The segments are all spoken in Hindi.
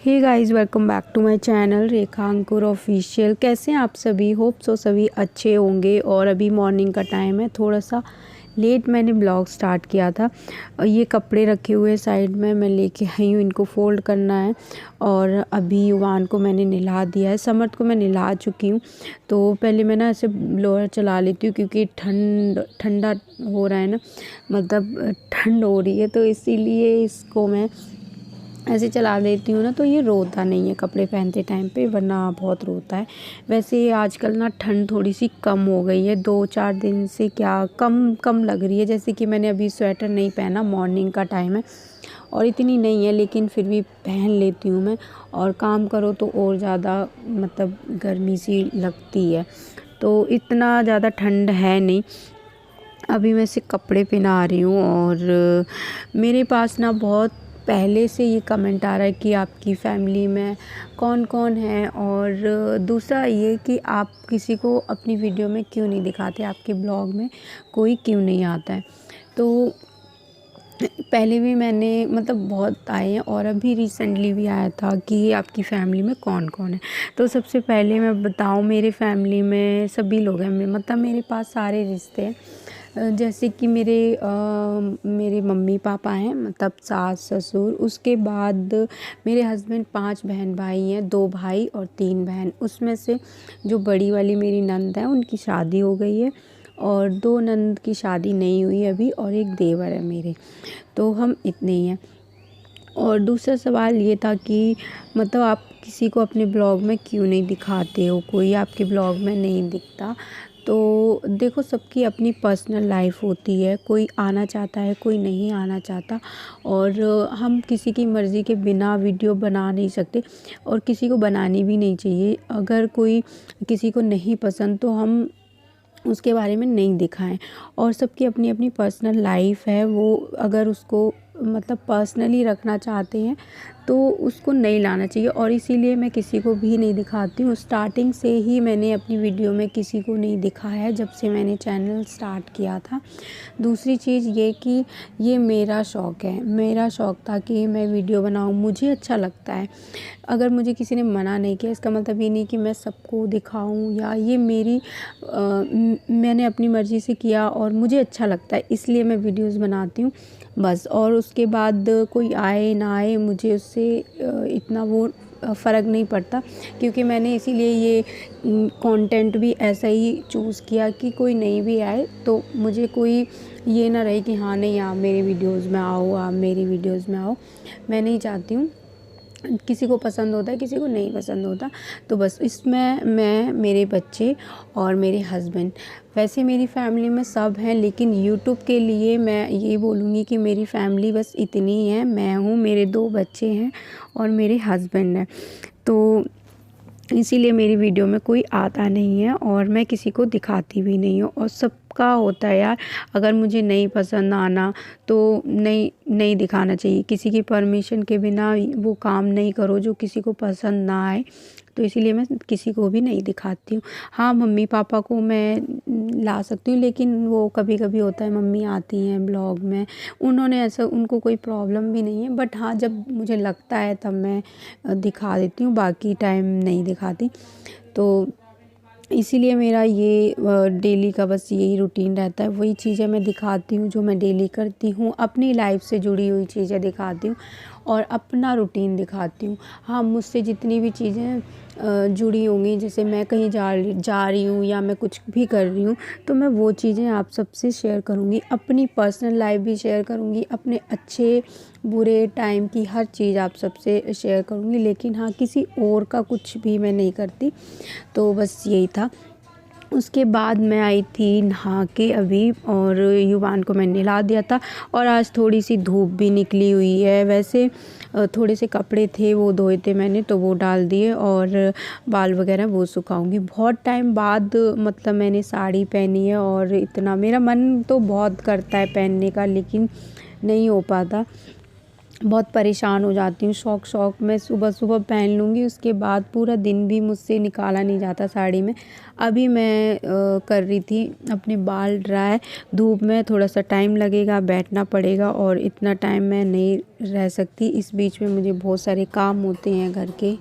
Hey guys, welcome back to my channel Rekha Ankur official. कैसे हैं आप सभी? होप सो सभी अच्छे होंगे। और अभी मॉर्निंग का टाइम है, थोड़ा सा लेट मैंने ब्लॉग स्टार्ट किया था। ये कपड़े रखे हुए साइड में मैं लेके आई हूँ, इनको फोल्ड करना है। और अभी युवान को मैंने नहला दिया है, समर्थ को मैं नहला चुकी हूँ। तो पहले मैं ना ऐसे ब्लोअर चला लेती हूँ क्योंकि ठंडा हो रहा है ना, मतलब ठंड हो रही है, तो इसीलिए इसको मैं ऐसे चला देती हूँ ना, तो ये रोता नहीं है कपड़े पहनते टाइम पे, वरना बहुत रोता है। वैसे आजकल ना ठंड थोड़ी सी कम हो गई है, 2-4 दिन से क्या कम कम लग रही है। जैसे कि मैंने अभी स्वेटर नहीं पहना, मॉर्निंग का टाइम है और इतनी नहीं है, लेकिन फिर भी पहन लेती हूँ मैं। और काम करो तो और ज़्यादा मतलब गर्मी सी लगती है, तो इतना ज़्यादा ठंड है नहीं। अभी मैं सिर्फ कपड़े पहना रही हूँ। और मेरे पास ना बहुत पहले से ये कमेंट आ रहा है कि आपकी फैमिली में कौन कौन है, और दूसरा ये कि आप किसी को अपनी वीडियो में क्यों नहीं दिखाते, आपके ब्लॉग में कोई क्यों नहीं आता है। तो पहले भी मैंने मतलब बहुत आए हैं, और अभी रिसेंटली भी आया था कि आपकी फ़ैमिली में कौन कौन है। तो सबसे पहले मैं बताऊँ, मेरे फैमिली में सभी लोग हैं, मतलब मेरे पास सारे रिश्ते हैं। जैसे कि मेरे मम्मी पापा हैं, मतलब सास ससुर, उसके बाद मेरे हस्बैंड, 5 बहन भाई हैं, 2 भाई और 3 बहन। उसमें से जो बड़ी वाली मेरी नंद है, उनकी शादी हो गई है, और 2 नंद की शादी नहीं हुई अभी, और एक देवर है मेरे। तो हम इतने ही हैं। और दूसरा सवाल ये था कि मतलब आप किसी को अपने ब्लॉग में क्यों नहीं दिखाते हो, कोई आपके ब्लॉग में नहीं दिखता। तो देखो, सबकी अपनी पर्सनल लाइफ होती है, कोई आना चाहता है, कोई नहीं आना चाहता, और हम किसी की मर्ज़ी के बिना वीडियो बना नहीं सकते, और किसी को बनानी भी नहीं चाहिए। अगर कोई किसी को नहीं पसंद तो हम उसके बारे में नहीं दिखाएं। और सबकी अपनी अपनी पर्सनल लाइफ है, वो अगर उसको मतलब पर्सनली रखना चाहते हैं तो उसको नहीं लाना चाहिए, और इसीलिए मैं किसी को भी नहीं दिखाती हूँ। स्टार्टिंग से ही मैंने अपनी वीडियो में किसी को नहीं दिखाया है, जब से मैंने चैनल स्टार्ट किया था। दूसरी चीज़ ये कि ये मेरा शौक़ है, मेरा शौक़ था कि मैं वीडियो बनाऊँ, मुझे अच्छा लगता है। अगर मुझे किसी ने मना नहीं किया, इसका मतलब ये नहीं कि मैं सबको दिखाऊं, या ये मैंने अपनी मर्ज़ी से किया और मुझे अच्छा लगता है, इसलिए मैं वीडियोस बनाती हूँ बस। और उसके बाद कोई आए ना आए, मुझे उससे इतना वो फ़र्क नहीं पड़ता, क्योंकि मैंने इसीलिए ये कंटेंट भी ऐसा ही चूज़ किया कि कोई नहीं भी आए तो मुझे कोई ये ना रहे कि हाँ नहीं, आप मेरी वीडियोस में आओ, आप मेरी वीडियोस में आओ। मैं नहीं चाहती हूँ, किसी को पसंद होता है, किसी को नहीं पसंद होता। तो बस इसमें मैं, मेरे बच्चे और मेरे हस्बैंड, वैसे मेरी फैमिली में सब हैं, लेकिन यूट्यूब के लिए मैं ये बोलूँगी कि मेरी फैमिली बस इतनी ही है। मैं हूँ, मेरे 2 बच्चे हैं और मेरे हस्बैंड हैं। तो इसीलिए मेरी वीडियो में कोई आता नहीं है, और मैं किसी को दिखाती भी नहीं हूँ। और सबका होता है यार, अगर मुझे नहीं पसंद आना तो नहीं दिखाना चाहिए। किसी की परमिशन के बिना वो काम नहीं करो जो किसी को पसंद ना आए। तो इसीलिए मैं किसी को भी नहीं दिखाती हूँ। हाँ, मम्मी पापा को मैं ला सकती हूँ, लेकिन वो कभी कभी होता है, मम्मी आती हैं ब्लॉग में, उन्होंने ऐसा, उनको कोई प्रॉब्लम भी नहीं है, बट हाँ जब मुझे लगता है तब मैं दिखा देती हूँ, बाकी टाइम नहीं दिखाती। तो इसीलिए मेरा ये डेली का बस यही रूटीन रहता है, वही चीज़ें मैं दिखाती हूँ जो मैं डेली करती हूँ, अपनी लाइफ से जुड़ी हुई चीज़ें दिखाती हूँ, और अपना रूटीन दिखाती हूँ। हाँ, मुझसे जितनी भी चीज़ें जुड़ी होंगी, जैसे मैं कहीं जा रही हूँ या मैं कुछ भी कर रही हूँ, तो मैं वो चीज़ें आप सबसे शेयर करूँगी, अपनी पर्सनल लाइफ भी शेयर करूँगी, अपने अच्छे बुरे टाइम की हर चीज़ आप सबसे शेयर करूँगी। लेकिन हाँ, किसी और का कुछ भी मैं नहीं करती। तो बस यही था। उसके बाद मैं आई थी नहा के अभी, और युवान को मैंने नहला दिया था। और आज थोड़ी सी धूप भी निकली हुई है। वैसे थोड़े से कपड़े थे, वो धोए थे मैंने, तो वो डाल दिए, और बाल वगैरह वो सुखाऊंगी। बहुत टाइम बाद मतलब मैंने साड़ी पहनी है, और इतना मेरा मन तो बहुत करता है पहनने का, लेकिन नहीं हो पाता। बहुत परेशान हो जाती हूँ। शौक में सुबह सुबह पहन लूँगी, उसके बाद पूरा दिन भी मुझसे निकाला नहीं जाता साड़ी में। अभी मैं कर रही थी अपने बाल ड्राई। धूप में थोड़ा सा टाइम लगेगा, बैठना पड़ेगा और इतना टाइम मैं नहीं रह सकती। इस बीच में मुझे बहुत सारे काम होते हैं घर के।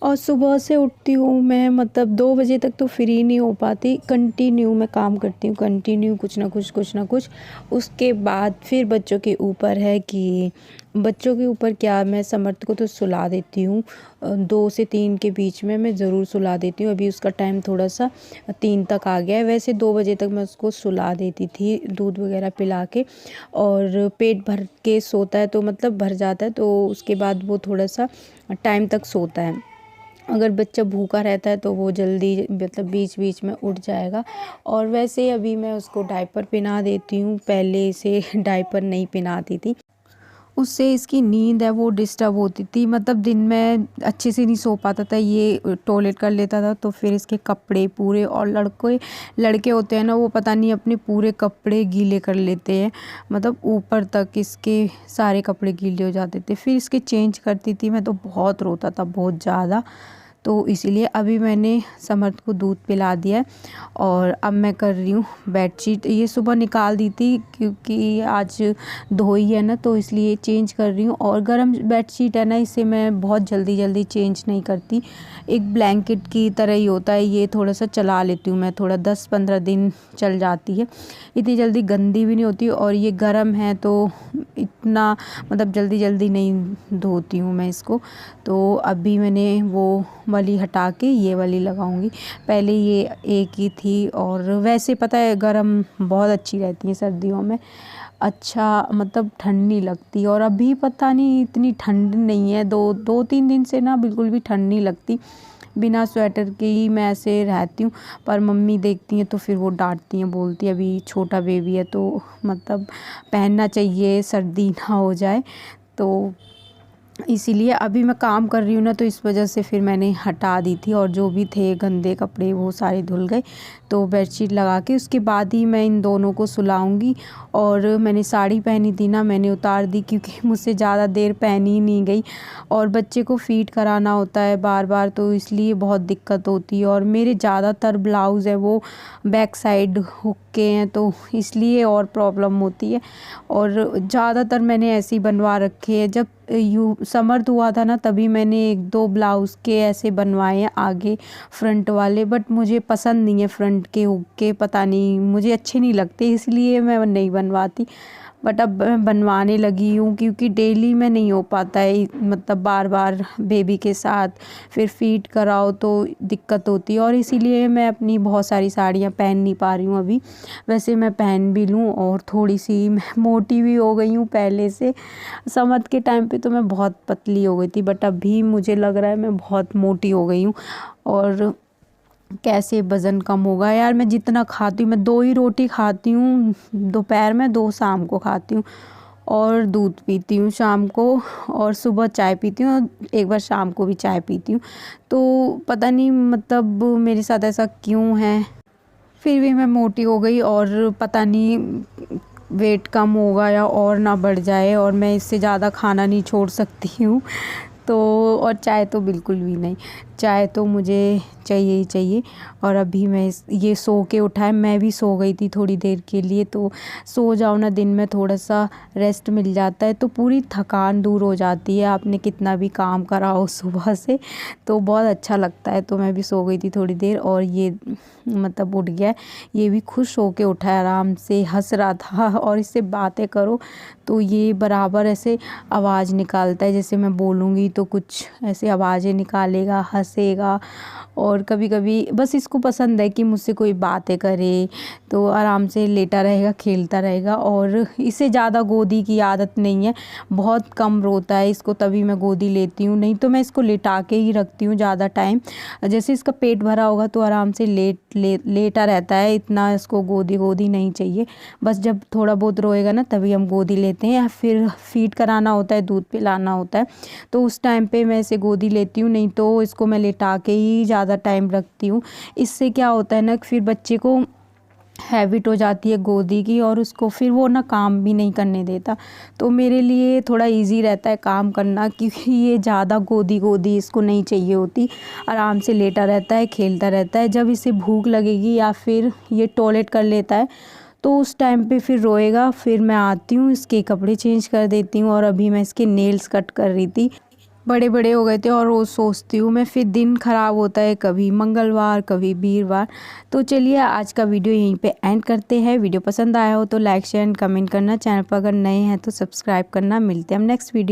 और सुबह से उठती हूँ मैं, मतलब 2 बजे तक तो फ्री नहीं हो पाती। कंटिन्यू मैं काम करती हूँ, कंटिन्यू कुछ ना कुछ। उसके बाद फिर बच्चों के ऊपर है कि बच्चों के ऊपर क्या, मैं समर्थ को तो सुला देती हूँ 2 से 3 के बीच में मैं ज़रूर सुला देती हूँ। अभी उसका टाइम थोड़ा सा 3 तक आ गया है। वैसे 2 बजे तक मैं उसको सुला देती थी दूध वगैरह पिला के, और पेट भर के सोता है तो मतलब भर जाता है, तो उसके बाद वो थोड़ा सा टाइम तक सोता है। अगर बच्चा भूखा रहता है तो वो जल्दी मतलब बीच-बीच में उठ जाएगा। और वैसे अभी मैं उसको डायपर पहना देती हूँ, पहले इसे डायपर नहीं पहनाती थी। उससे इसकी नींद है वो डिस्टर्ब होती थी, मतलब दिन में अच्छे से नहीं सो पाता था, ये टॉयलेट कर लेता था तो फिर इसके कपड़े पूरे, और लड़के होते हैं ना, वो पता नहीं अपने पूरे कपड़े गीले कर लेते हैं, मतलब ऊपर तक इसके सारे कपड़े गीले हो जाते थे। फिर इसके चेंज करती थी मैं तो बहुत रोता था, बहुत ज़्यादा। तो इसीलिए अभी मैंने समर्थ को दूध पिला दिया है और अब मैं कर रही हूँ बेडशीट। ये सुबह निकाल दी थी क्योंकि आज धोई है ना, तो इसलिए चेंज कर रही हूँ। और गर्म बेडशीट है ना, इसे मैं बहुत जल्दी चेंज नहीं करती। एक ब्लैंकेट की तरह ही होता है, ये थोड़ा सा चला लेती हूँ मैं, थोड़ा 10-15 दिन चल जाती है, इतनी जल्दी गंदी भी नहीं होती। और ये गर्म है तो इतना मतलब जल्दी नहीं धोती हूँ मैं इसको। तो अभी मैंने वो वाली हटा के ये वाली लगाऊंगी। पहले ये एक ही थी, और वैसे पता है गरम बहुत अच्छी रहती है सर्दियों में, अच्छा मतलब ठंड नहीं लगती। और अभी पता नहीं इतनी ठंड नहीं है, 2-3 दिन से ना बिल्कुल भी ठंड नहीं लगती। बिना स्वेटर के ही मैं ऐसे रहती हूँ, पर मम्मी देखती हैं तो फिर वो डांटती हैं, बोलती है अभी छोटा बेबी है तो मतलब पहनना चाहिए, सर्दी ना हो जाए। तो इसीलिए अभी मैं काम कर रही हूँ ना, तो इस वजह से फिर मैंने हटा दी थी, और जो भी थे गंदे कपड़े वो सारे धुल गए। तो बेडशीट लगा के उसके बाद ही मैं इन दोनों को सुलाऊंगी। और मैंने साड़ी पहनी थी ना, मैंने उतार दी क्योंकि मुझसे ज़्यादा देर पहनी ही नहीं गई, और बच्चे को फीड कराना होता है बार बार, तो इसलिए बहुत दिक्कत होती है। और मेरे ज़्यादातर ब्लाउज़ है वो बैक साइड हुक के हैं, तो इसलिए और प्रॉब्लम होती है। और ज़्यादातर मैंने ऐसे ही बनवा रखे हैं। जब समर्थ हुआ था ना, तभी मैंने 1-2 ब्लाउज़ के ऐसे बनवाए हैं आगे फ्रंट वाले, बट मुझे पसंद नहीं है फ्रंट के हुक के, पता नहीं मुझे अच्छे नहीं लगते, इसलिए मैं नहीं बनवाती। बट अब मैं बनवाने लगी हूँ क्योंकि डेली में नहीं हो पाता है, मतलब बार बार बेबी के साथ फिर फीड कराओ तो दिक्कत होती है, और इसीलिए मैं अपनी बहुत सारी साड़ियाँ पहन नहीं पा रही हूँ अभी। वैसे मैं पहन भी लूँ, और थोड़ी सी मैं मोटी भी हो गई हूँ पहले से। समझ के टाइम पे तो मैं बहुत पतली हो गई थी, बट अभी मुझे लग रहा है मैं बहुत मोटी हो गई हूँ। और कैसे वज़न कम होगा यार, मैं जितना खाती हूँ, मैं 2 ही रोटी खाती हूँ दोपहर में, 2 शाम को खाती हूँ, और दूध पीती हूँ शाम को, और सुबह चाय पीती हूँ, और एक बार शाम को भी चाय पीती हूँ। तो पता नहीं मतलब मेरे साथ ऐसा क्यों है, फिर भी मैं मोटी हो गई, और पता नहीं वेट कम होगा या और ना बढ़ जाए, और मैं इससे ज़्यादा खाना नहीं छोड़ सकती हूँ। तो और चाय तो बिल्कुल भी नहीं, चाय तो मुझे चाहिए ही चाहिए। और अभी मैं ये सो के उठा है, मैं भी सो गई थी थोड़ी देर के लिए, तो सो जाओ ना, दिन में थोड़ा सा रेस्ट मिल जाता है तो पूरी थकान दूर हो जाती है, आपने कितना भी काम करा हो सुबह से, तो बहुत अच्छा लगता है। तो मैं भी सो गई थी थोड़ी देर, और ये मतलब उठ गया है, ये भी खुश होके उठा है, आराम से हंस रहा था। और इससे बातें करो तो ये बराबर ऐसे आवाज़ निकालता है, जैसे मैं बोलूँगी तो कुछ ऐसे आवाज़ें निकालेगा, हंसेगा। और कभी कभी बस इसको पसंद है कि मुझसे कोई बातें करे, तो आराम से लेटा रहेगा, खेलता रहेगा। और इसे ज़्यादा गोदी की आदत नहीं है, बहुत कम रोता है, इसको तभी मैं गोदी लेती हूँ, नहीं तो मैं इसको लेटा के ही रखती हूँ ज़्यादा टाइम। जैसे इसका पेट भरा होगा तो आराम से लेटा रहता है, इतना इसको गोदी नहीं चाहिए। बस जब थोड़ा बहुत रोएगा ना, तभी हम गोदी लेते हैं, या फिर फीड कराना होता है, दूध पिलाना होता है, तो उस टाइम पे मैं इसे गोदी लेती हूँ, नहीं तो इसको मैं लेटा के ही ज़्यादा टाइम रखती हूँ। इससे क्या होता है ना, फिर बच्चे को हैबिट हो जाती है गोदी की, और उसको फिर वो ना काम भी नहीं करने देता। तो मेरे लिए थोड़ा इजी रहता है काम करना, क्योंकि ये ज़्यादा गोदी गोदी इसको नहीं चाहिए होती। आराम से लेटा रहता है, खेलता रहता है। जब इसे भूख लगेगी या फिर ये टॉयलेट कर लेता है तो उस टाइम पे फिर रोएगा। फिर मैं आती हूँ, इसके कपड़े चेंज कर देती हूँ। और अभी मैं इसके नेल्स कट कर रही थी, बड़े बड़े हो गए थे। और रोज़ सोचती हूँ मैं, फिर दिन ख़राब होता है, कभी मंगलवार कभी वीरवार। तो चलिए आज का वीडियो यहीं पे एंड करते हैं। वीडियो पसंद आया हो तो लाइक शेयर एंड कमेंट करना। चैनल पर अगर नए हैं तो सब्सक्राइब करना। मिलते हैं हम नेक्स्ट वीडियो।